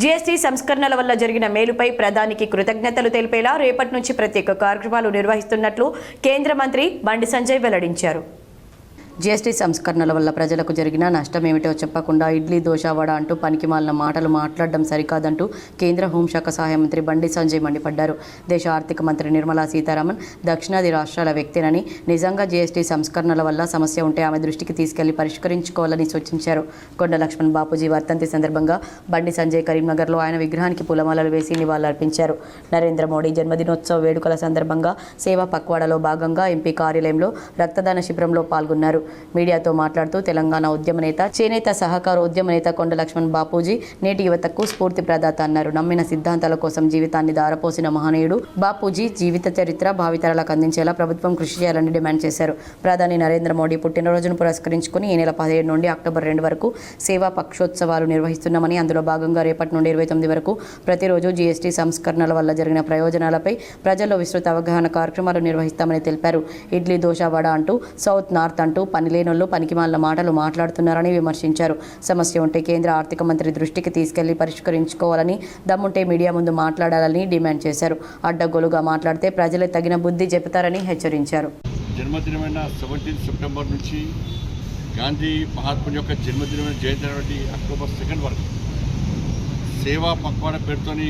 GST సంస్కరణల వల్ల జరిగిన మేలుపై ప్రధానికి కృతజ్ఞతలు తెలిపేలా రేపటి నుంచి ప్రత్యేక కార్యక్రమాలు నిర్వహిస్తున్నట్లు కేంద్ర మంత్రి బండి సంజయ్ వెల్లడించారు. జీఎస్టీ సంస్కరణల వల్ల ప్రజలకు జరిగిన నష్టం ఏమిటో చెప్పకుండా ఇడ్లీ దోశ వడ అంటూ పనికిమాలిన మాటలు మాట్లాడడం సరికాదంటూ కేంద్ర హోంశాఖ సహాయ మంత్రి బండి సంజయ్ మండిపడ్డారు. దేశ ఆర్థిక మంత్రి నిర్మలా సీతారామన్ దక్షిణాది రాష్ట్రాల వ్యక్తినని, నిజంగా జీఎస్టీ సంస్కరణల వల్ల సమస్య ఉంటే ఆమె దృష్టికి తీసుకెళ్లి పరిష్కరించుకోవాలని సూచించారు. కొండ లక్ష్మణ్ బాపూజీ వర్ధంతి సందర్భంగా బండి సంజయ్ కరీంనగర్లో ఆయన విగ్రహానికి పూలమాలలు వేసి నివాళులర్పించారు. నరేంద్ర మోడీ జన్మదినోత్సవ వేడుకల సందర్భంగా సేవా పక్వాడలో భాగంగా ఎంపీ కార్యాలయంలో రక్తదాన శిబిరంలో పాల్గొన్నారు. మీడియాతో మాట్లాడుతూ తెలంగాణ ఉద్యమ నేత, చేనేత సహకార ఉద్యమ నేత కొండ లక్ష్మణ్ బాపూజీ నేటి యువతకు స్ఫూర్తి ప్రదాత అన్నారు. నమ్మిన సిద్ధాంతాల కోసం జీవితాన్ని దారపోసిన మహనీయుడు బాపూజీ జీవిత చరిత్ర భావితరాలకు అందించేలా ప్రభుత్వం కృషి చేయాలని డిమాండ్ చేశారు. ప్రధాని నరేంద్ర మోడీ పుట్టినరోజును పురస్కరించుకుని ఈ నెల 17 నుండి అక్టోబర్ 2 వరకు సేవా పక్షోత్సవాలు నిర్వహిస్తున్నామని, అందులో భాగంగా రేపటి నుండి 29 వరకు ప్రతిరోజు జీఎస్టీ సంస్కరణల వల్ల జరిగిన ప్రయోజనాలపై ప్రజల్లో విస్తృత అవగాహన కార్యక్రమాలు నిర్వహిస్తామని తెలిపారు. ఇడ్లీ దోశ వడ అంటూ, సౌత్ నార్త్ అంటూ పనిలేనోళ్ళు పనికిమాలిన మాటలు మాట్లాడుతున్నారని విమర్శించారు. సమస్య ఉంటే కేంద్ర ఆర్థిక మంత్రి దృష్టికి తీసుకెళ్లి పరిష్కరించుకోవాలని, దమ్ముంటే మీడియా ముందు మాట్లాడాలని డిమాండ్ చేశారు. అడ్డగోలుగా మాట్లాడితే ప్రజలే తగిన బుద్ధి చెబుతారని హెచ్చరించారు. జన్మదినమైన 17 సెప్టెంబర్ నుంచి గాంధీ మహాత్ముని యొక్క జన్మదినమైన జయంతి అక్టోబర్ 2 వరకు సేవా పక్వాడ పేరుతోని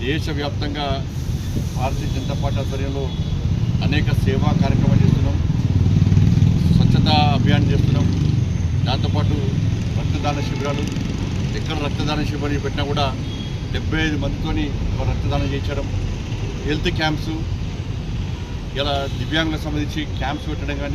దేశవ్యాప్తంగా భారతీయ జనతా పార్టీ ఆధ్వర్యంలో అనేక సేవా కార్యక్రమాలు చేస్తున్నాం. స్వచ్ఛతా అభియాన్ చేస్తున్నాం. దాంతోపాటు రక్తదాన శిబిరాలు, ఎక్కడ రక్తదాన శిబిరాలు పెట్టినా కూడా 75 మందితోని రక్తదానం చేయించడం, హెల్త్ క్యాంప్స్, ఇలా దివ్యాంగులకు సంబంధించి క్యాంప్స్ పెట్టడం కానీ